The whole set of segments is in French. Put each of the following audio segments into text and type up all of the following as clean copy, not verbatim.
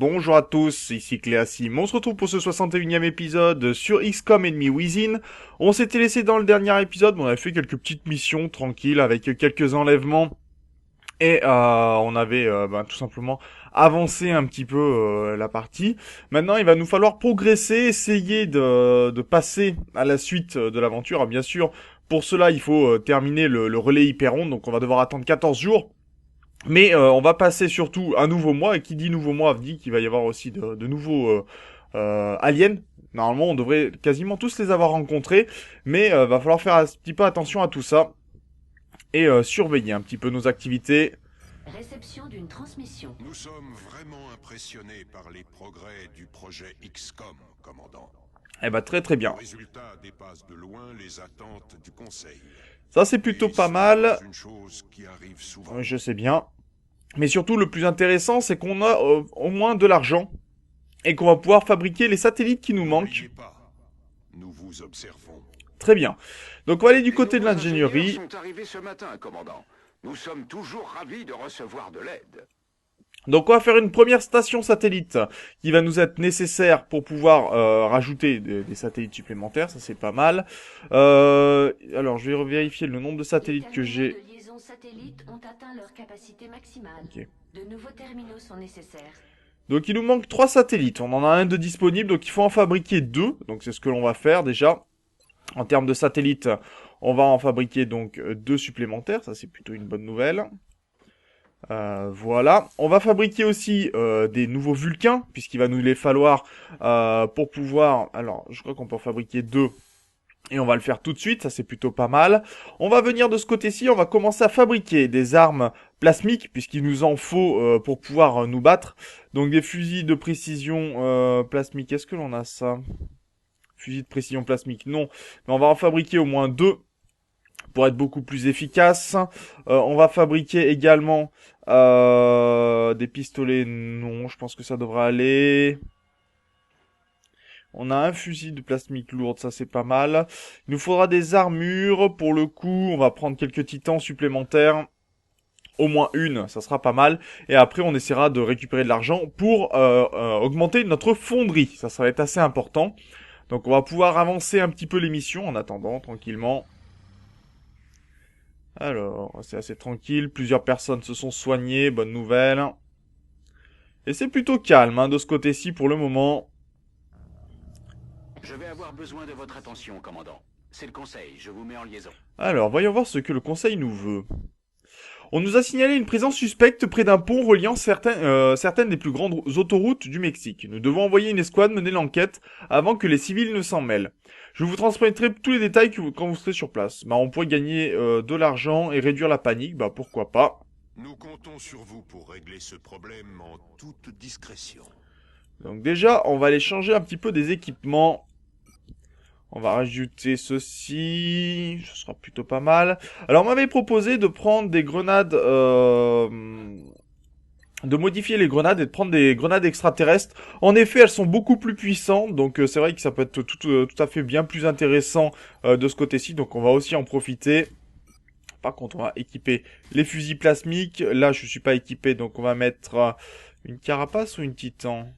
bonjour à tous, ici Cléasim. On se retrouve pour ce 61e épisode sur XCOM Enemy Within. On s'était laissé dans le dernier épisode, on avait fait quelques petites missions tranquilles avec quelques enlèvements. Et on avait tout simplement avancé un petit peu la partie. Maintenant, il va nous falloir progresser, essayer de passer à la suite de l'aventure. Bien sûr, pour cela, il faut terminer le relais Hyperon, donc on va devoir attendre 14 jours. Mais on va passer surtout un nouveau mois, et qui dit nouveau mois dit qu'il va y avoir aussi de nouveaux aliens. Normalement, on devrait quasiment tous les avoir rencontrés, mais va falloir faire un petit peu attention à tout ça, et surveiller un petit peu nos activités. Réception d'une transmission. Nous sommes vraiment impressionnés par les progrès du projet XCOM, commandant. Eh ben très très bien. Le résultat dépasse de loin les attentes du Conseil. Ça c'est plutôt pas mal. Une chose qui arrive souvent. Je sais bien. Mais surtout le plus intéressant c'est qu'on a au moins de l'argent et qu'on va pouvoir fabriquer les satellites qui nous manquent. N'oubliez pas, nous vous observons. Très bien. Donc on va aller du côté de l'ingénierie. Les sont arrivés ce matin, commandant. Nous sommes toujours ravis de recevoir de l'aide. Donc on va faire une première station satellite qui va nous être nécessaire pour pouvoir rajouter des satellites supplémentaires, ça c'est pas mal. Alors je vais vérifier le nombre de satellites que j'ai. Les terminaux de liaison satellites ont atteint leur capacité maximale. Okay. De nouveaux terminaux sont nécessaires. Donc il nous manque 3 satellites, on en a un de disponible, donc il faut en fabriquer 2, donc c'est ce que l'on va faire déjà. En termes de satellites, on va en fabriquer donc 2 supplémentaires, ça c'est plutôt une bonne nouvelle. Voilà, on va fabriquer aussi des nouveaux Vulcains, puisqu'il va nous les falloir pour pouvoir... Alors, je crois qu'on peut en fabriquer 2, et on va le faire tout de suite, ça c'est plutôt pas mal. On va venir de ce côté-ci, on va commencer à fabriquer des armes plasmiques, puisqu'il nous en faut pour pouvoir nous battre. Donc des fusils de précision plasmique, est-ce que l'on a ça ? Fusil de précision plasmique, non. Mais on va en fabriquer au moins 2 pour être beaucoup plus efficace. On va fabriquer également des pistolets, non, je pense que ça devrait aller. On a un fusil de plasmique lourde, ça c'est pas mal. Il nous faudra des armures, pour le coup, on va prendre quelques titans supplémentaires. Au moins une, ça sera pas mal. Et après, on essaiera de récupérer de l'argent pour augmenter notre fonderie. Ça va être assez important. Donc on va pouvoir avancer un petit peu les missions en attendant, tranquillement. Alors, c'est assez tranquille. Plusieurs personnes se sont soignées, bonne nouvelle. Et c'est plutôt calme de ce côté-ci pour le moment. Je vais avoir besoin de votre attention, commandant. C'est le Conseil, je vous mets en liaison. Alors, voyons voir ce que le Conseil nous veut. On nous a signalé une présence suspecte près d'un pont reliant certaines des plus grandes autoroutes du Mexique. Nous devons envoyer une escouade mener l'enquête avant que les civils ne s'en mêlent. Je vous transmettrai tous les détails quand vous serez sur place. On pourrait gagner de l'argent et réduire la panique, pourquoi pas. Nous comptons sur vous pour régler ce problème en toute discrétion. Donc déjà, on va aller changer un petit peu des équipements. On va rajouter ceci, ce sera plutôt pas mal. Alors on m'avait proposé de prendre des grenades, de modifier les grenades et de prendre des grenades extraterrestres. En effet, elles sont beaucoup plus puissantes, donc c'est vrai que ça peut être tout à fait bien plus intéressant de ce côté-ci, donc on va aussi en profiter. Par contre, on va équiper les fusils plasmiques. Là, je suis pas équipé, donc on va mettre une carapace ou une titan.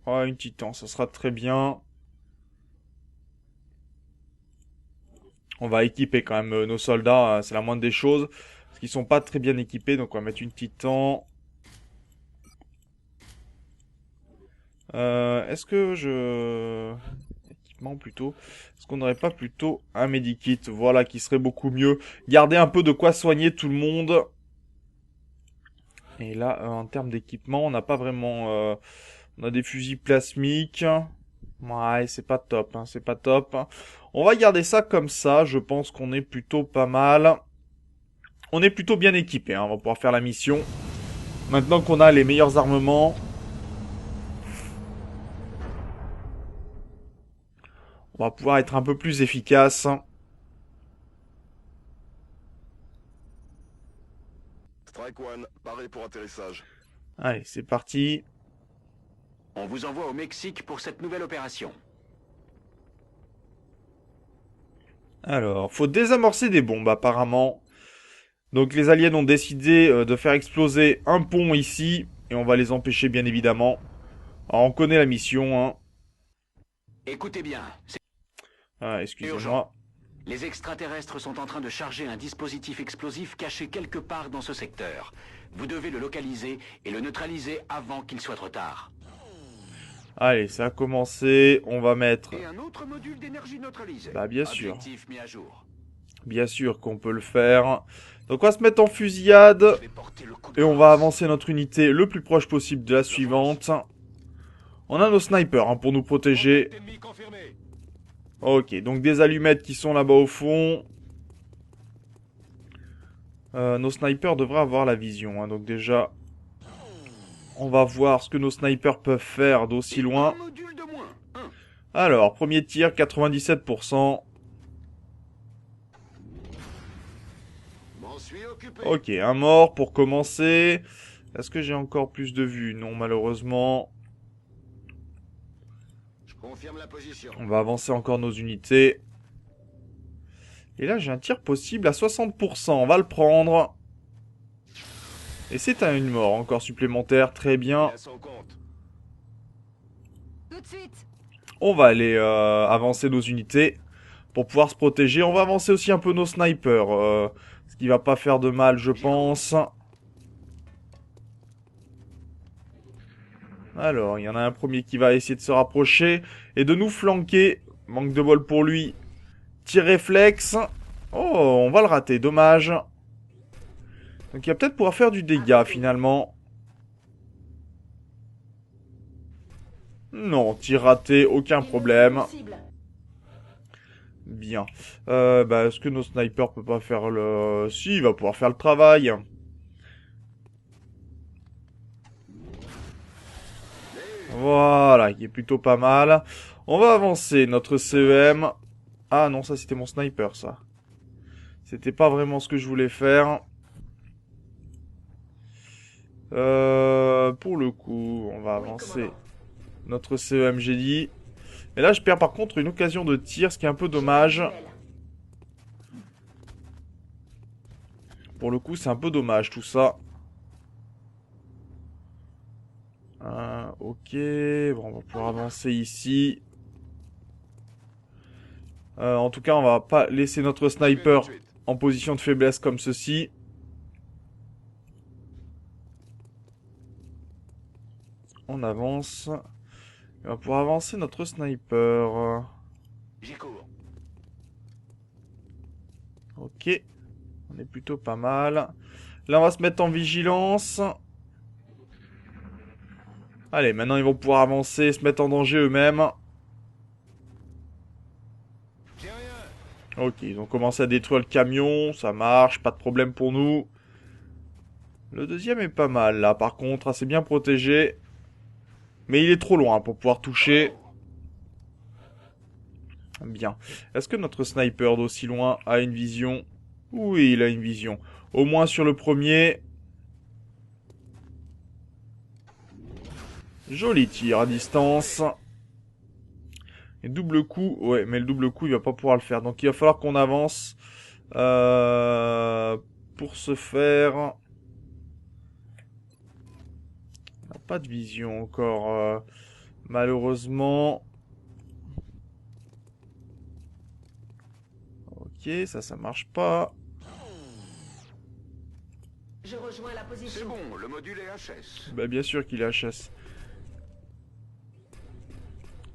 Ouais, une titan, ça sera très bien. On va équiper quand même nos soldats, c'est la moindre des choses. Parce qu'ils sont pas très bien équipés, donc on va mettre une titan. Est-ce que je... Équipement plutôt. Est-ce qu'on n'aurait pas plutôt un medikit? Voilà, qui serait beaucoup mieux. Garder un peu de quoi soigner tout le monde. Et là, en termes d'équipement, on n'a pas vraiment... on a des fusils plasmiques. Ouais, c'est pas top, c'est pas top. On va garder ça comme ça, je pense qu'on est plutôt pas mal. On est plutôt bien équipé, on va pouvoir faire la mission. Maintenant qu'on a les meilleurs armements. On va pouvoir être un peu plus efficace. Strike One, paré pour atterrissage. Allez, c'est parti. On vous envoie au Mexique pour cette nouvelle opération. Alors, faut désamorcer des bombes apparemment. Donc les aliens ont décidé de faire exploser un pont ici. Et on va les empêcher bien évidemment. Alors, on connaît la mission, hein. Écoutez bien, Ah, excusez-moi. les extraterrestres sont en train de charger un dispositif explosif caché quelque part dans ce secteur. Vous devez le localiser et le neutraliser avant qu'il soit trop tard. Allez, ça a commencé. On va mettre... Et un autre module d'énergie neutralisé. Bah, bien sûr. Objectif mis à jour. Bien sûr qu'on peut le faire. Donc, on va se mettre en fusillade. Je vais porter le coup de Et on grâce. va avancer notre unité le plus proche possible de la suivante. On a nos snipers hein, pour nous protéger. Contact ennemi confirmé. Ok, donc des allumettes qui sont là-bas au fond. Nos snipers devraient avoir la vision. Hein, donc déjà, on va voir ce que nos snipers peuvent faire d'aussi loin. Un module de moins. Un. Alors, premier tir, 97%. M'en suis occupé. Ok, un mort pour commencer. Est-ce que j'ai encore plus de vues? Non, malheureusement. Je confirme la position. On va avancer encore nos unités. Et là, j'ai un tir possible à 60%. On va le prendre. Et c'est une mort encore supplémentaire. Très bien. Il a son compte. Tout de suite. On va aller avancer nos unités pour pouvoir se protéger. On va avancer aussi un peu nos snipers. Ce qui va pas faire de mal, je pense. Alors, il y en a un premier qui va essayer de se rapprocher et de nous flanquer. Manque de bol pour lui. Tir réflexe. Oh, on va le rater, dommage. Donc il va peut-être pouvoir faire du dégât finalement. Non, tir raté, aucun problème. Bien. Est-ce que nos snipers peuvent pas faire le... Si, il va pouvoir faire le travail. Voilà, qui est plutôt pas mal. On va avancer notre CEM. Ah non, ça c'était mon sniper, ça. C'était pas vraiment ce que je voulais faire. Pour le coup, on va avancer notre CEM, j'ai dit. Et là, je perds par contre une occasion de tir, ce qui est un peu dommage. Pour le coup, c'est un peu dommage tout ça. Ok, bon, on va pouvoir avancer ici. En tout cas, on va pas laisser notre sniper Tout de suite. en position de faiblesse comme ceci. On avance. Et on va pouvoir avancer notre sniper. J'y cours. Ok. On est plutôt pas mal. Là, on va se mettre en vigilance. Allez, maintenant, ils vont pouvoir avancer, se mettre en danger eux-mêmes. J'ai rien. Ok, ils ont commencé à détruire le camion. Ça marche, pas de problème pour nous. Le deuxième est pas mal, là. Par contre, assez bien protégé. Mais il est trop loin pour pouvoir toucher. Bien. Est-ce que notre sniper d'aussi loin a une vision? Oui, il a une vision. Au moins sur le premier. Joli tir à distance. Et double coup. Ouais, mais le double coup, il va pas pouvoir le faire. Donc il va falloir qu'on avance. Pour ce faire... On n'a pas de vision encore. Malheureusement. Ok, ça marche pas. Je rejoins la C'est position. bon, le module est HS. Bah bien sûr qu'il est HS.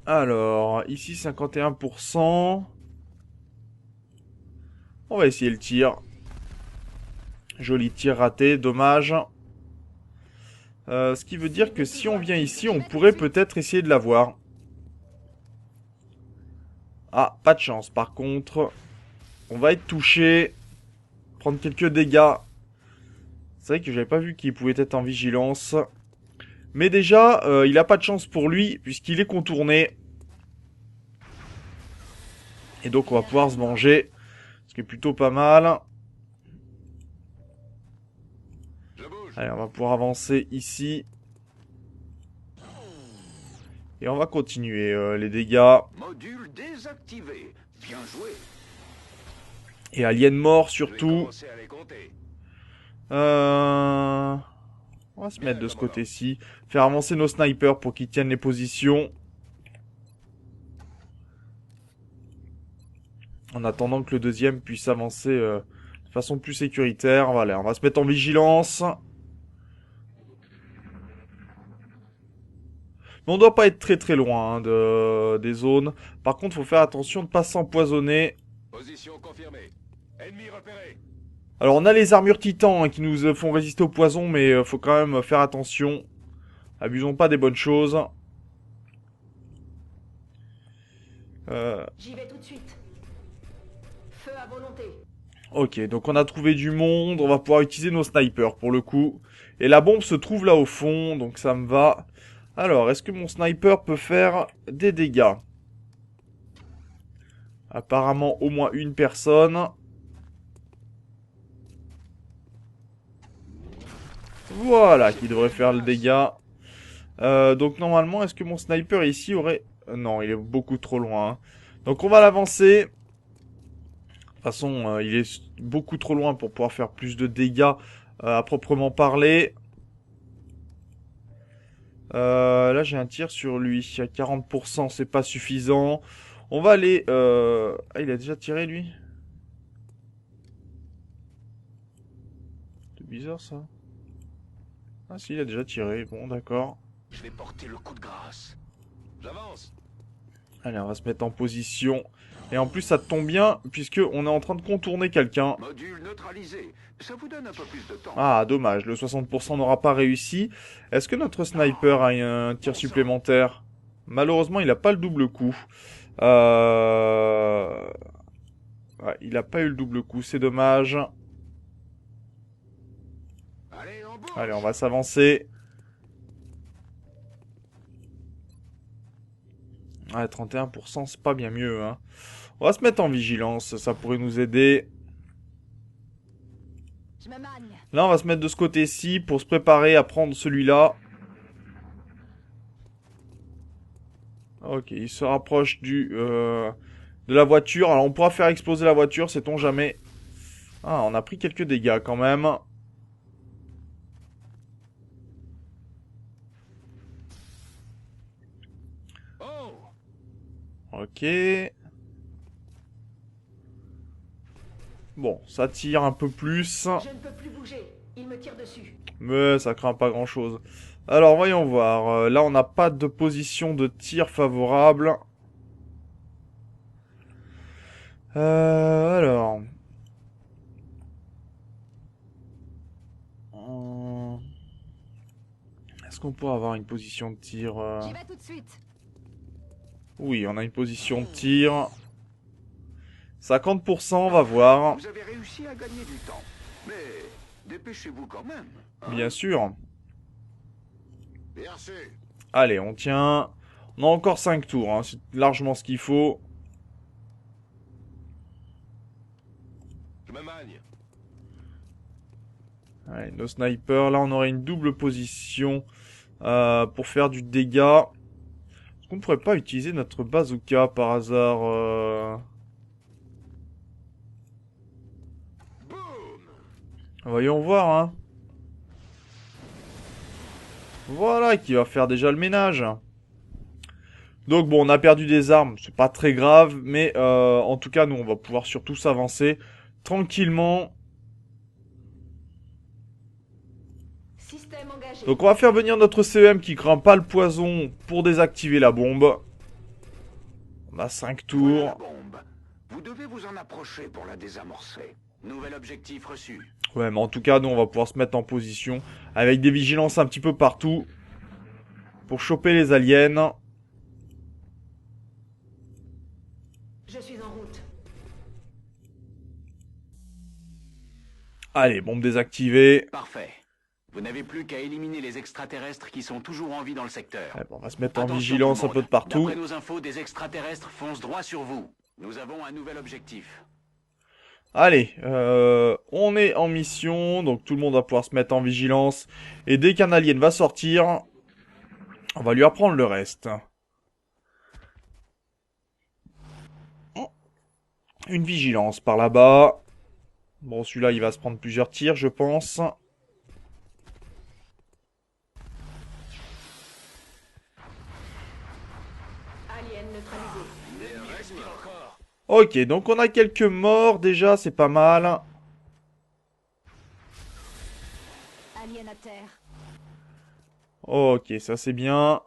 Alors, ici 51%. On va essayer le tir. Joli tir raté, dommage. Ce qui veut dire que si on vient ici, on pourrait peut-être essayer de l'avoir. Ah, pas de chance. Par contre, on va être touché. Prendre quelques dégâts. C'est vrai que j'avais pas vu qu'il pouvait être en vigilance. Mais déjà, il a pas de chance pour lui, puisqu'il est contourné. Et donc on va pouvoir se venger. Ce qui est plutôt pas mal. Je bouge. Allez, on va pouvoir avancer ici. Et on va continuer les dégâts. Module désactivé. Bien joué. Et alien mort Je vais surtout. commencer à les compter. On On va se mettre de ce côté-ci. Faire avancer nos snipers pour qu'ils tiennent les positions. En attendant que le deuxième puisse avancer de façon plus sécuritaire. Voilà, on va se mettre en vigilance. Mais on doit pas être très loin hein, des zones. Par contre, faut faire attention de ne pas s'empoisonner. Position confirmée. Ennemi repéré. Alors, on a les armures titans hein, qui nous font résister au poison, mais faut quand même faire attention. Abusons pas des bonnes choses. J'y vais tout de suite. Feu à volonté. Ok, donc on a trouvé du monde. On va pouvoir utiliser nos snipers pour le coup. Et la bombe se trouve là au fond, donc ça me va. Alors, est-ce que mon sniper peut faire des dégâts? Apparemment, au moins une personne. Voilà, qui devrait faire le dégât. Donc normalement, est-ce que mon sniper ici aurait... Non, il est beaucoup trop loin. Hein. Donc on va l'avancer. De toute façon, il est beaucoup trop loin pour pouvoir faire plus de dégâts à proprement parler. Là, j'ai un tir sur lui. À 40%, c'est pas suffisant. On va aller... Ah, il a déjà tiré, lui? C'est bizarre, ça. Ah si, il a déjà tiré. Bon, d'accord. Je vais porter le coup de grâce. J'avance. Allez, on va se mettre en position. Et en plus, ça tombe bien, puisque on est en train de contourner quelqu'un. Module neutralisé. Ça vous donne un peu plus de temps. Ah, dommage, le 60% n'aura pas réussi. Est-ce que notre sniper a un tir supplémentaire? Malheureusement, il n'a pas le double coup. Ouais, il n'a pas eu le double coup, c'est dommage. Allez, en bourse. Allez, on va s'avancer. Ouais, 31%, c'est pas bien mieux. Hein. On va se mettre en vigilance, ça pourrait nous aider. Je me magne. Là, on va se mettre de ce côté-ci pour se préparer à prendre celui-là. Ok, il se rapproche de la voiture. Alors, on pourra faire exploser la voiture, sait-on jamais. Ah, on a pris quelques dégâts quand même. Oh. Ok. Bon, ça tire un peu plus. Je ne peux plus bouger. Il me tire dessus. Mais ça craint pas grand-chose. Alors, voyons voir. Là, on n'a pas de position de tir favorable. Alors... Est-ce qu'on pourrait avoir une position de tir J'y vais tout de suite. Oui, on a une position de tir. 50%, on va voir. Vous avez réussi à gagner du temps. Mais dépêchez-vous quand même. Bien sûr. Merci. Allez, on tient. On a encore 5 tours, hein. C'est largement ce qu'il faut. Je me magne. Allez, nos snipers, là on aurait une double position pour faire du dégât. Est-ce qu'on ne pourrait pas utiliser notre bazooka par hasard Boum. Voyons voir, hein. Voilà, qui va faire déjà le ménage. Donc bon, on a perdu des armes, c'est pas très grave, mais en tout cas, nous, on va pouvoir surtout s'avancer tranquillement. Système engagé. Donc on va faire venir notre CEM qui craint pas le poison pour désactiver la bombe. On a 5 Voilà la tours. bombe. Vous devez vous en approcher pour la désamorcer. Nouvel objectif reçu. Ouais, mais en tout cas, nous, on va pouvoir se mettre en position avec des vigilances un petit peu partout pour choper les aliens. Je suis en route. Allez, bombe désactivée. Parfait. Vous n'avez plus qu'à éliminer les extraterrestres qui sont toujours en vie dans le secteur. Ouais, bon, on va se mettre en Attention, vigilance tout un le peu monde. de partout. D'après nos infos, des extraterrestres foncent droit sur vous. Nous avons un nouvel objectif. Allez, on est en mission, donc tout le monde va pouvoir se mettre en vigilance. Et dès qu'un alien va sortir, on va lui apprendre le reste. Une vigilance par là-bas. Bon, celui-là, il va se prendre plusieurs tirs, je pense. Ok, donc on a quelques morts déjà, c'est pas mal. Alien à terre. Ok, ça c'est bien.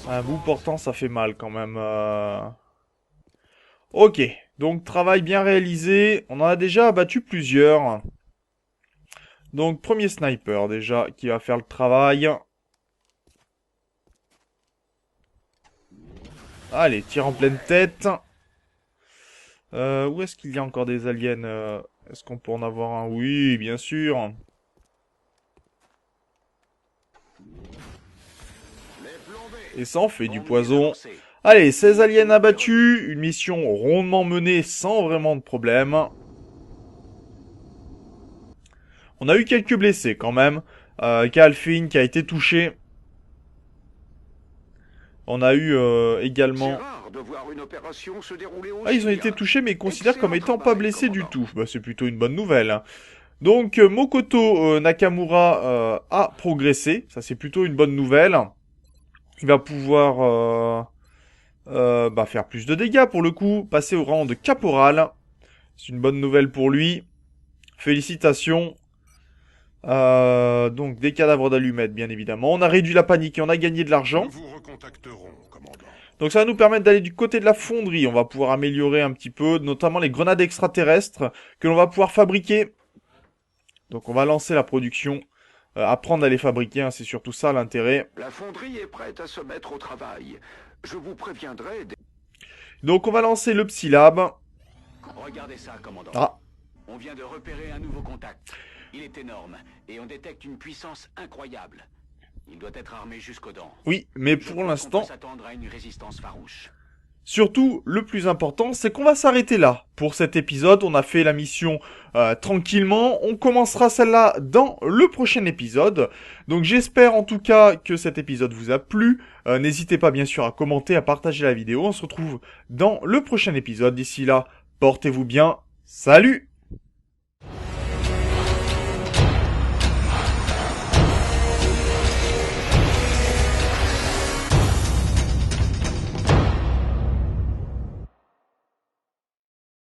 Un bout portant, ça fait mal quand même. Ok, donc travail bien réalisé. On en a déjà abattu plusieurs. Donc premier sniper déjà qui va faire le travail. Allez, tir en pleine tête. Où est-ce qu'il y a encore des aliens Est-ce qu'on peut en avoir un? Oui, bien sûr. Et ça en fait du poison. Allez, 16 aliens abattus. Une mission rondement menée sans vraiment de problème. On a eu quelques blessés quand même. Calfin qui a été touché. On a eu également... C'est rare de voir une opération se dérouler aussi Ah, ils ont été bien. touchés mais considèrent comme Excellent étant pas travail, blessés du commandant. tout. Bah, c'est plutôt une bonne nouvelle. Hein. Donc Mokoto Nakamura a progressé. Ça c'est plutôt une bonne nouvelle. Il va pouvoir faire plus de dégâts pour le coup. Passer au rang de caporal. C'est une bonne nouvelle pour lui. Félicitations. Donc des cadavres d'allumettes bien évidemment. On a réduit la panique et on a gagné de l'argent. Nous vous recontacterons, commandant. Donc ça va nous permettre d'aller du côté de la fonderie. On va pouvoir améliorer un petit peu, notamment les grenades extraterrestres que l'on va pouvoir fabriquer. Donc on va lancer la production, apprendre à les fabriquer, hein, c'est surtout ça l'intérêt. La fonderie est prête à se mettre au travail. Je vous préviendrai dès... Donc on va lancer le Psylab. Regardez ça, commandant. Ah, On vient de repérer un nouveau contact. Il est énorme, et on détecte une puissance incroyable. Il doit être armé jusqu'aux dents. oui, mais Je pour crois qu'on l'instant, peut s'attendre à une résistance farouche. surtout le plus important, c'est qu'on va s'arrêter là. Pour cet épisode, on a fait la mission tranquillement. On commencera celle-là dans le prochain épisode. Donc j'espère en tout cas que cet épisode vous a plu. N'hésitez pas bien sûr à commenter, à partager la vidéo. On se retrouve dans le prochain épisode. D'ici là, portez-vous bien. Salut!